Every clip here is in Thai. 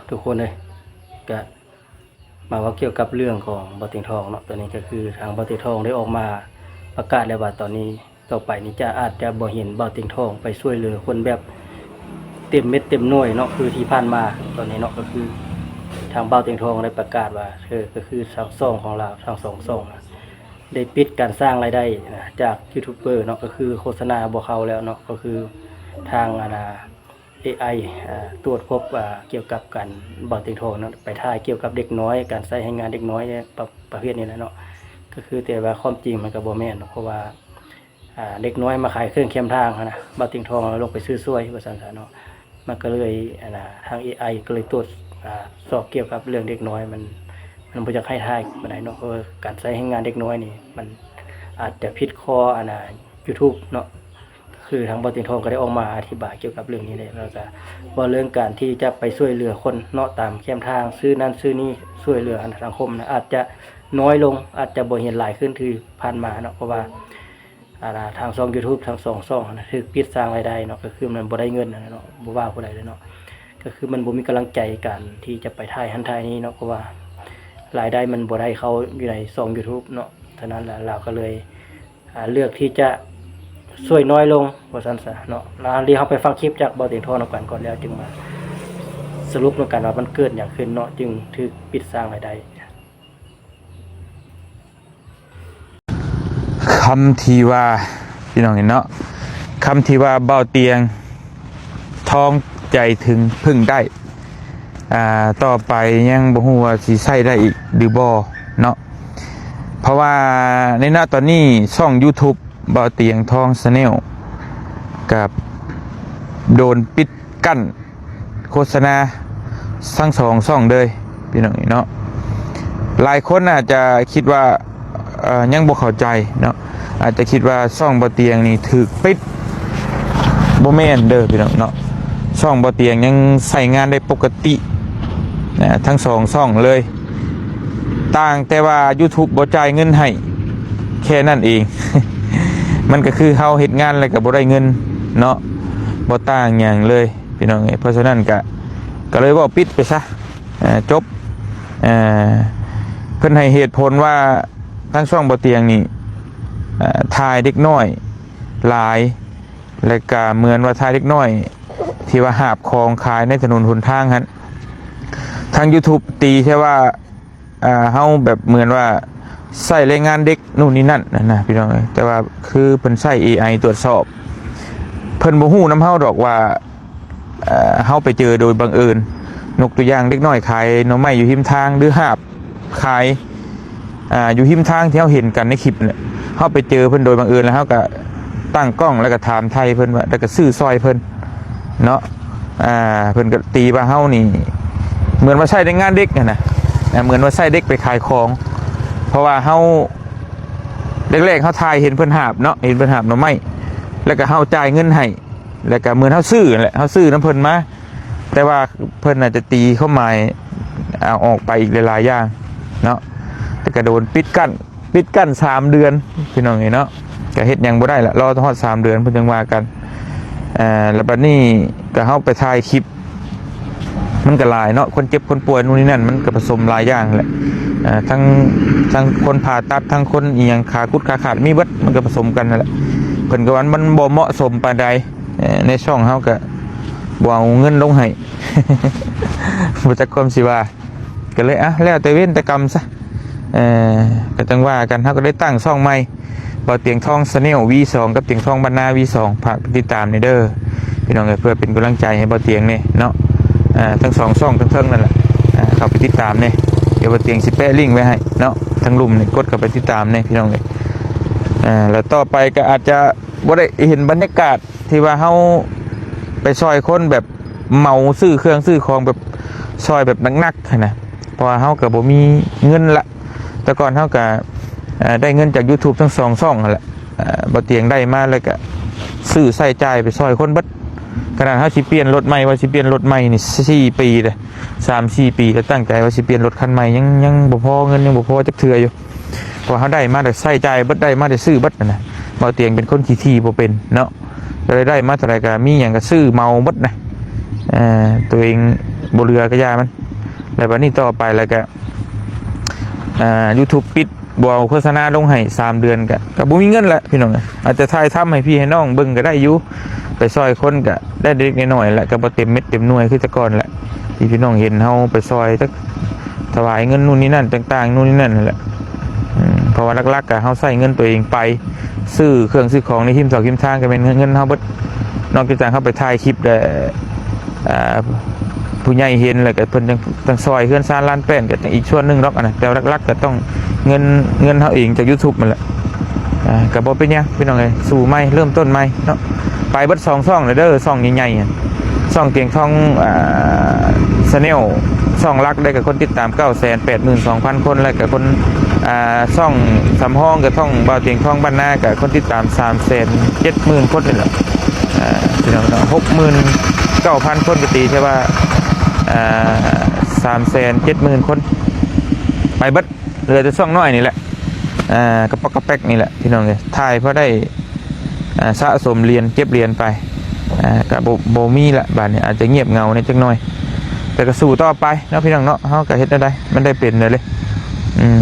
ทุกคนเลยก็มาว่าเกี่ยวกับเรื่องของบ่อเตียงทองเนาะตอนนี้ก็คือทางบ่อเตียงทองได้ออกมาประกาศแล้วว่าตอนนี้ต่อไปนี้อาจจะบ่เห็นบ่อเตียงทองไปช่วยเหลือคนแบบเต็มเม็ดเต็มหน่วยเนาะคือที่ผ่านมาตอนนี้เนาะก็คือทางบ่อเตียงทองได้ประกาศว่าก็คือทางซ่องของเราทางสองซ่องได้ปิดการสร้างรายได้จากยูทูบเบอร์เนาะก็คือโฆษณาบ่เข้าแล้วเนาะก็คือทางAI ตรวจพบเกี่ยวกับการบ่อเตียงทองเนาะไปถ่ายเกี่ยวกับเด็กน้อยการใช้ให้งานเด็กน้อยประเภทนี้แหละเนาะก็คือแต่ว่าความจริงมันก็บ่แม่นเพราะว่าเด็กน้อยมาขายเครื่องเคียมทางนะบ่อเตียงทองลงไปซื้อซวยว่าซั่นเนาะมันก็เลยทาง AI ก็เลยตรวจสอบเกี่ยวกับเรื่องเด็กน้อยมันบ่อยากให้ถ่ายปานใดเนาะเพราะการใช้ให้งานเด็กน้อยนี่มันอาจจะผิดข้อYouTube เนาะคือทางบ่อเตียงทองก็ได้ออกมาอธิบายเกี่ยวกับเรื่องนี้เลยแล้วก็ว่าเรื่องการที่จะไปช่วยเหลือคนเนาะตามแคมทางซื้อนั่นซื้อนี่ช่วยเหลือสังคมนะอาจจะน้อยลงอาจจะบ่เห็นหลายขึ้นที่ผ่านมาเนาะเพราะว่าทางช่อง YouTube ทางช่องนะถูกปิดสร้างรายได้เนาะก็คือมันบ่ได้เงินเนาะบ่ว่าผู้ใดเลยเนาะก็คือมันบ่มีกำลังใจกันที่จะไปถ่ายหันถ่ายนี้เนาะเพราะว่ารายได้มันบ่ได้เข้าอยู่ในช่อง YouTube เนาะฉะนั้นแล้วเราก็เลยเลือกที่จะช่วยน้อยลงว่าซั่นซะเนาะแล้วเรียกเฮาไปฟังคลิปจากบ่อเตียงทองก่อนแล้วจึงมาสรุปนำกันว่ามันเกิดหยังขึ้นเนาะจึงถูกปิดสร้างรายได้คำที่ว่าพี่น้องเห็นเนาะคำที่ว่าเบาเตียงทองใจถึงพึ่งได้ต่อไปยังบ่ฮู้ว่าสิใช้ได้อีกหรือบ่เนาะเพราะว่าในหน้าตอนนี้ช่อง YouTube เบาเตียงทองChannel กับโดนปิดกั้นโฆษณาทั้งสองช่องเลยพี่น้องเนาะหลายคนอาจจะคิดว่ายังบ่เข้าใจเนาะอาจจะคิดว่าช่องบ่เตียงนี่ถูกปิดบ่แม่นเด้อพี่น้องเนาะช่องบ่เตียงยังใช้งานได้ปกตินะทั้งสองช่องเลยต่างแต่ว่า YouTube บ่จ่ายเงินให้แค่นั้นเอง มันก็คือเฮาเฮ็ดงานแล้วก็บ่ได้เงินเนาะบ่ต่างหยังเลยพี่น้องเพราะฉะนั้นก็เลยว่าปิดไปซะจบเพิ่นให้เหตุผลว่าทั้งช่องบ่เตียงนี่ถ่ายเด็กน้อยหลายและก็เหมือนว่าถ่ายเด็กน้อยที่ว่าหาบของขายในถนนหนทางหั่นทาง YouTube ตีแค่ว่าเฮาแบบเหมือนว่าใส่รายงานเด็กนู่นนี่นั่นนะพี่น้องแต่ว่าคือเพิ่นใช้ AI ตรวจสอบเพิ่นบ่ฮู้นำเฮาดอกว่าเฮาไปเจอโดยบังเอิญนกตัวอย่างเด็กน้อยขายหน่อไม้อยู่หิมทางหรือหาบขายอยู่หิมทางที่เฮาเห็นกันในคลิปเนี่ยเฮาไปเจอเพิ่นโดยบังเอิญแล้วเฮาก็ตั้งกล้องแล้วก็ถามไทยเพิ่นว่าแล้วก็ซื้อซอยเพิ่นเนาะเพิ่นก็ตีว่าเฮานี่เหมือนว่าใช้ในงานเด็กนะเหมือนว่าใช้เด็กไปขายของเพราะว่าเฮาแรกๆเฮาถ่ายเห็นเพิ่นหาบเนาะเห็นเพิ่นหาบหน่อไม้แล้วก็เฮาจ่ายเงินให้แล้วก็เหมือนเฮาซื้อนั่นแหละเฮาซื้อน้ำเพิ่นมาแต่ว่าเพิ่นอาจจะตีเข้ามาเอาออกไปอีกหลายๆอย่างเนาะแต่ก็โดนปิดกั้น3เดือนพี่น้องเนาะก็เฮ็ดหยังบ่ได้ละรอฮอด3เดือนเพิ่นจึงว่ากันแล้วบัดนี้ก็เฮาไปถ่ายคลิปมันก็หลายเนาะคนเจ็บคนป่วยนู่นนี่นั่นมันก็ผสมหลายอย่างแหละทั้งคนผ่าตัดทั้งคนอีหยังขากุดขาขาดมีเบิดมันก็ผสมกันนั่นแหละเพิ่นก็ว่ามันบ่เหมาะสมปานใดในช่องเฮาก็บ่เอาเงินลงให้ บ่จักความสิว่าก็เลยแล้วแต่เว้นแต่กรรมซะก็จังว่ากันเฮาก็ได้ตั้งช่องใหม่บ่เตียงทองChannel V2 กับเตียงทองบรรณา V2 ฝากติดตามนี่เด้อพี่น้องเพื่อเป็นกำลังใจให้บ่เตียงนี่เนาะทั้งสองช่องทั้งนั่นแหละเข้าไปติดตามนี่เดี๋ยวบ่เตียงสิแปะลิงก์ไว้ให้เนาะทั้งลุ่มนี่กดเข้าไปติดตามนี่พี่น้องแล้วต่อไปก็อาจจะบ่ได้เห็นบรรยากาศที่ว่าเฮาไปซอยคนแบบเมาซื้อเครื่องซื้อของแบบซอยแบบหนักๆนะเพราะว่าเฮาก็บ่มีเงินละแต่ก่อนเฮาก็ได้เงินจาก YouTube ทั้ง2ช่องนั่นแหละบ่เตียงได้มาแล้วก็ซื้อใช้จ่ายไปซอยคนเบิดขนาดเฮาสิเปลี่ยนรถใหม่ว่าสิเปลี่ยนรถใหม่นี่4ปีเลย 3-4 ปีแล้วตั้งใจว่าสิเปลี่ยนรถคันใหม่ยังบ่พอเงินยังบ่พอจักเทื่ออยู่พอเฮาได้มาแต่ใช้จ่ายเบิดได้มาแต่ซื้อเบิดนะบ่เตียงเป็นคนขี้ที่บ่เป็นเนาะก็เลยได้มาเท่าไหร่ก็มีหยังก็ซื้อเมาเบิดนะตัวเอง บ่เรือก็ยามันแล้วบัดนี้ต่อไปแล้วก็YouTube ปิดบ่เอาโฆษณาลงให้3เดือนก็บ่มีเงินละพี่น้องอาจจะถ่ายทำให้พี่ให้น้องเบิ่งก็ได้อยู่ไปซอยคนก็ได้เล็กน้อยๆแหละก็บ่เต็มเม็ดเต็มหน่วยคือแต่ก่อนแหละที่พี่น้องเห็นเฮาไปซอยจักถวายเงินนู่นนี่นั่นต่างๆนู่นนี่นั่นนั่นแหละเพราะว่าหลักๆก็เฮาใช้เงินตัวเองไปซื้อเครื่องซื้อของในหิมสอกหิมทางก็เป็นเงินเฮาเบิดนอกจากเฮาไปถ่ายคลิปได้ผู้ใหญ่เห็นแล้วก็เพิ่นจังซอยเฮือนซ่านล้านแป้นก็อีกส่วนนึงดอกอันนั้นแต่หลักๆก็ต้องเงินเฮาเองจาก YouTube นั่นแหละก็บ่เป็นหยังพี่น้องเอ้ยสู่ใหม่เริ่มต้นใหม่เนาะไปเบิด2ช่องเด้อช่องใหญ่ๆช่องเตียงทองchannel ช่องหลักได้กับคนติดตาม 982,000 คนแล้วก็คนช่องสำห้องกับช่องบ่าวเตียงทองบ้านนากับคนติดตาม 370,000 คนนี่แหละพี่น้อง69,000 คนก็ตีใช่ว่า370,000 คนไปเบิดเหลือแต่ช่องน้อยนี่แหละกระปอกกระแป๊กนี่แหละพี่น้องเลยถ่ายเพราะได้สะสมเรียนเก็บเรียนไปกับโบมีละบาดนี้อาจจะเงียบเงาในจักหน่อยแต่ก็สู้ต่อไปเนาะพี่น้องเนาะเฮาก็เฮ็ดได้มันได้เป็นเลย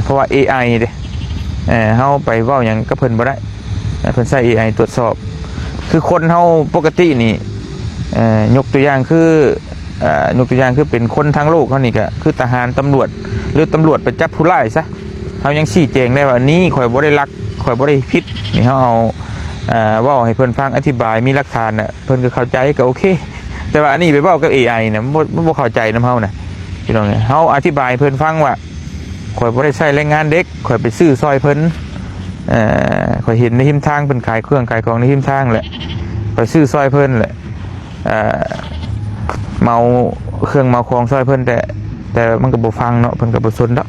เพราะว่า AI เด้เฮาไปเว้าหยังก็เพิ่นบ่ได้เพิ่นใช้ AI ตรวจสอบคือคนเฮาปกตินี่ยกตัวอย่างคือยกตัวอย่างคือเป็นคนทั้งโลกเฮานี่ก็คือทหารตำรวจหรือตำรวจไปจับผู้ร้ายซะเฮายังชี้แจงได้ว่านี่ข่อยบ่ได้ลักข่อยบ่ได้ผิดนี่เฮาเอาเว้าให้เพิ่นฟังอธิบายมีหลักฐานน่ะเพิ่นก็เข้าใจก็โอเคแต่ว่าอันนี้ไปเว้ากับ AI น่ะบ่เข้าใจนำเฮาน่ะพี่น้องเฮาอธิบายเพิ่นฟังว่าข่อยบ่ได้ใช้แรงงานเด็กข่อยไปซื้อซอยเพิ่นข่อยเห็นในหิมทางเพิ่นขายเครื่องขายของในหิมทางแหละไปซื้อซอยเพิ่นแหละเมาเครื่องเมาของซอยเพิ่นแต่มันก็บ่ฟังเนาะเพิ่นก็บ่สนดอก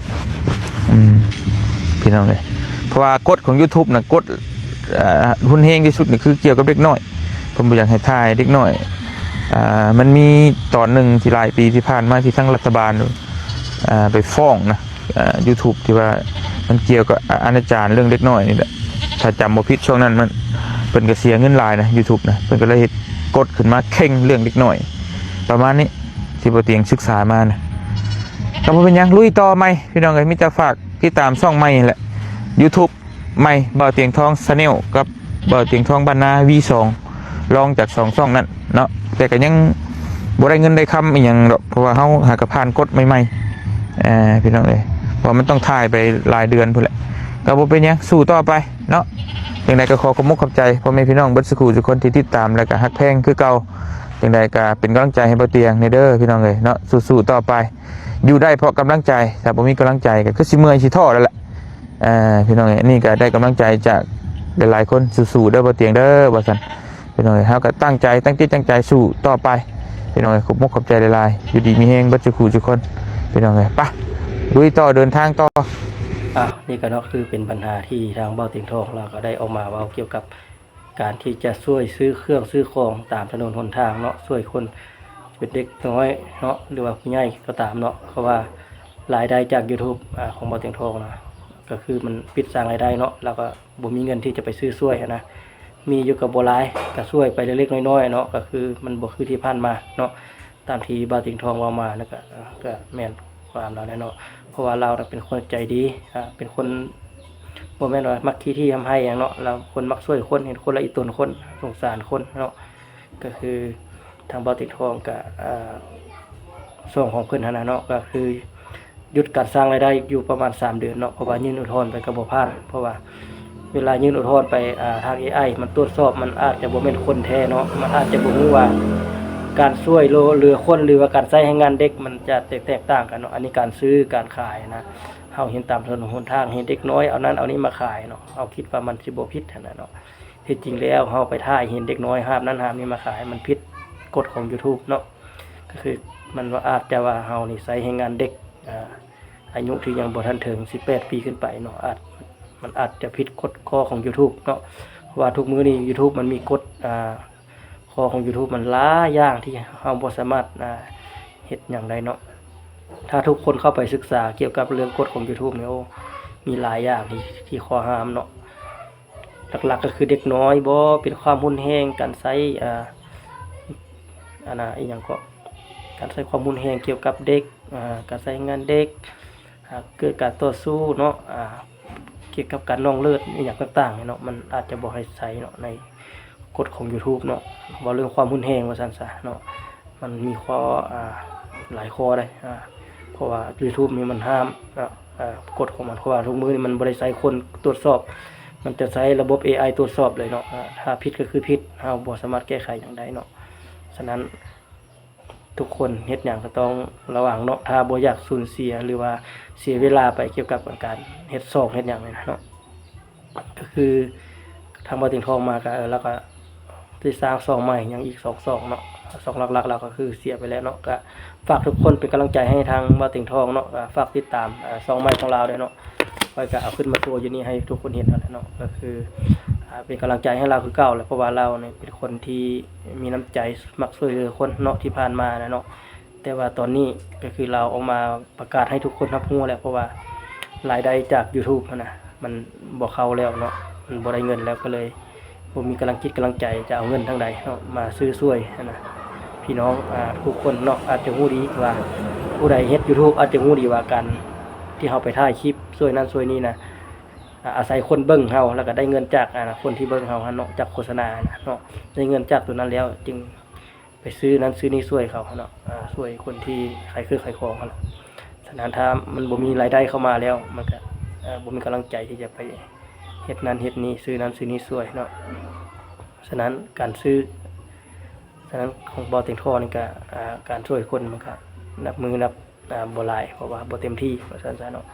พี่น้องเอ้ยเพราะว่ากฎของ YouTube น่ะกฎหุ้นเฮงที่สุดนี่คือเกี่ยวกับเด็กน้อยผมบ่อยากให้ถ่ายเด็กน้อยมันมีตอนหนึ่งที่หลายปีที่ผ่านมาที่ทั้งรัฐบาลไปฟ้องนะYouTube ที่ว่ามันเกี่ยวกับอนาจารเรื่องเด็กน้อยนี่แหละถ้าจำบ่ผิดช่วงนั้นมันเพิ่นก็เสียเงินหลายนะ YouTube นะเพิ่นก็เลยเฮ็ดกฎขึ้นมาเข่งเรื่องเด็กน้อยประมาณนี้ที่บ่เตียงศึกษามานะก็บ่เป็นหยังลุยต่อใหม่พี่น้องเอ้ยมีแต่ฝากติดตามช่องใหม่แหละ YouTube ใหม่บ่าวเตียงทอง Channel กับบ่าวเตียงทองบ้านนา V2 ลองจาก2ช่องนั้นเนาะแต่ก็ยังบ่ได้เงินได้คำอีหยังดอกเพราะว่าเฮาหากผ่านกฎใหม่ๆพี่น้องเอ้ยว่ามันต้องถ่ายไปหลายเดือนพุ่นแหละก็บ่เป็นหยังสู้ต่อไปเนาะจังไดก็ขอบคุณขอบใจพ่อแม่พี่น้องเบิดสุขทุกคนที่ติดตามแล้วก็ฮักแพงคือเก่าจังไดก็เป็นกำลังใจให้บ่าวเตียงในเด้อพี่น้องเอ้ยเนาะสู้ๆต่อไปอยู่ได้เพราะกำลังใจถ้าบ่มีกำลังใจก็คือสิเมื่อยสิท้อแล้วแหละพี่น้องเอ้ยนี่ก็ได้กำลังใจจากหลายๆคนสู้ๆเด้อบ่าวเตียงเด้อว่าซั่นพี่น้องเอ้ยเฮาก็ตั้งใจตั้งจิตตั้งใจสู้ต่อไปพี่น้องเอ้ยขอบใจหลายๆอยู่ดีมีแฮงเบิดสุขทุกคนพี่น้องเอ้ยไปลุยต่อเดินทางต่อนี่ก็เนาะคือเป็นปัญหาที่ทางเบ้าเตียงทองเราก็ได้ออกมาเว้าเกี่ยวกับการที่จะช่วยซื้อเครื่องซื้อของตามถนนหนทางเนาะช่วยคนเป็นเด็กน้อยเนาะหรือว่าผู้ใหญ่ก็ตามเนาะเพราะว่ารายได้จาก YouTube ของเบ้าเตียงทองนะก็คือมันปิดสร้างรายได้เนาะแล้วก็บ่มีเงินที่จะไปซื้อช่วยนะมีอยู่กับบ่หลายก็ช่วยไปเล็กๆน้อยๆเนาะก็คือมันบ่คือที่ผ่านมาเนาะตามที่เบ้าเตียงทองเว้ามาแล้วก็แม่นความเราเนาะเพราะว่าเราเป็นคนใจดีเป็นคนบ่แม่นว่ามักขี้ที่ทำให้อย่างเนาะเราคนมักช่วยคนเห็นคนละอีตนคนสงสารคนเนาะก็คือทางเบ้าเตียงทองกับส่วนของเพิ่นหั่นน่ะเนาะก็คือหยุดการสร้างรายได้อยู่ประมาณ3เดือนเนาะเพราะว่ายื่นอุทธรณ์ไปก็บ่ผ่านเพราะว่าเวลายื่นอุทธรณ์ไปทาง AI มันตรวจสอบมันอาจจะบ่แม่นคนแท้เนาะมันอาจจะบ่รู้ว่าการช่วยเหลือคนหรือว่าการใช้ให้งานเด็กมันจะแตกต่างกันเนาะอันนี้การซื้อการขายนะเฮาเห็นตามถนนหนทางเห็นเด็กน้อยเอานั้นเอานี้มาขายเนาะเอาคิดว่ามันสิบ่ผิดหั่นน่ะเนาะที่จริงแล้วเฮาไปถ่ายเห็นเด็กน้อยห้ามนั้นห้ามนี้มาขายมันผิดกฎของ YouTube เนาะก็คือมันว่าอาจจะว่าเฮานี่ใช้ให้งานเด็กอายุที่ยังบ่ทันถึง18ปีขึ้นไปเนาะมันอาจจะผิดกฎข้อของ YouTube เนาะเพราะว่าทุกมื้อนี้ YouTube มันมีกฎข้อของ YouTube มันหลายอย่างที่เฮาบ่สามารถเฮ็ดหยังได้เนาะถ้าทุกคนเข้าไปศึกษาเกี่ยวกับเรื่องกฎของ YouTube เนี่ยมีหลายอย่างที่ข้อห้ามเนาะหลักๆก็คือเด็กน้อยบ่เป็นความรุนแรงการใช้อีหยังก็ก การใช้ความรุนแรงเกี่ยวกับเด็กการใช้งานเด็กเกิดการต่อสู้เนาะเกี่ยวกับการนองเลือดอหย่างต่างๆเนาะมันอาจจะบ่ให้ใช้เนาะในกฎของ YouTube เนาะว่าเรื่องความรุนแรงว่าซั่นซะเนาะมันมีข้อหลายข้อเลยเพราะว่า YouTube นี่มันห้ามกฎของมันเพราะว่าทุกมื้อนี่มันบ่ได้ใช้คนตรวจสอบมันจะใช้ระบบ AI ตรวจสอบเลยเนาะถ้าผิดก็คือผิดเฮาบ่สามารถแก้ไขหยังได้เนาะฉะนั้นทุกคนเฮ็ดหยังก็ต้องระวังเนาะถ้าบ่อยากสูญเสียหรือว่าเสียเวลาไปเกี่ยวกับการเฮ็ดซอกเฮ็ดหยังนี่นะเนาะก็คือทางบ่ติงทองมาก็แล้วก็สิสร้างซอกใหม่ยังอีก2ซอกเนาะซอกหลักๆแล้วก็คือเสียไปแล้วเนาะก็ฝากทุกคนเป็นกำลังใจให้ทางบ่ติงทองเนาะฝากติดตามซอกใหม่ของเราด้วยเนาะไว้ก็เอาขึ้นมาตัวอยู่นี่ให้ทุกคนเห็นนั่นแหละเนาะก็คือเป็นกำลังใจให้เราคือเก่าแหละเพราะว่าเราเนี่ยเป็นคนที่มีน้ำใจมักช่วยเหลือคนเนาะที่ผ่านมานะเนาะแต่ว่าตอนนี้ก็คือเราออกมาประกาศให้ทุกคนรับรู้แล้วเพราะว่ารายได้จาก YouTube นะมันบ่เข้าแล้วเนาะมันบ่ได้เงินแล้วก็เลยบ่มีกำลังจิตกำลังใจจะเอาเงินทางใดเนาะมาซื้อช่วยนะพี่น้องทุกคนเนาะอาจจะรู้ดีว่าผู้ใดเฮ็ด YouTube อาจจะรู้ดีว่าการที่เฮาไปถ่ายคลิปช่วยนั้นช่วยนี้นะอาศัยคนเบิ่งเฮาแล้วก็ได้เงินจากคนที่เบิ่งเฮาเนาะจากโฆษณาเนาะได้เงินจากตัวนั้นแล้วจึงไปซื้อนั้นซื้อนี้ช่วยเขาเนาะช่วยคนที่ขายขายของเนาะฉะนั้นถ้ามันบ่มีรายได้เข้ามาแล้วมันก็บ่มีกำลังใจที่จะไปเฮ็ดนั้นเฮ็ดนี้ซื้อนั้นซื้อนี้ช่วยเนาะฉะนั้นการซื้อฉะนั้นของบ่ติงทอนี่ก็การช่วยคนมันก็นับมือนับบ่หลายเพราะว่าบ่เต็มที่ว่าซั่นซะเนาะ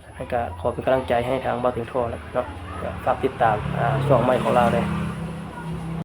ฉะนั้นก็ขอเป็นกำลังใจให้ทางบ่ติงทอแล้วเนาะฝากติดตามช่องใหม่ของเราเลย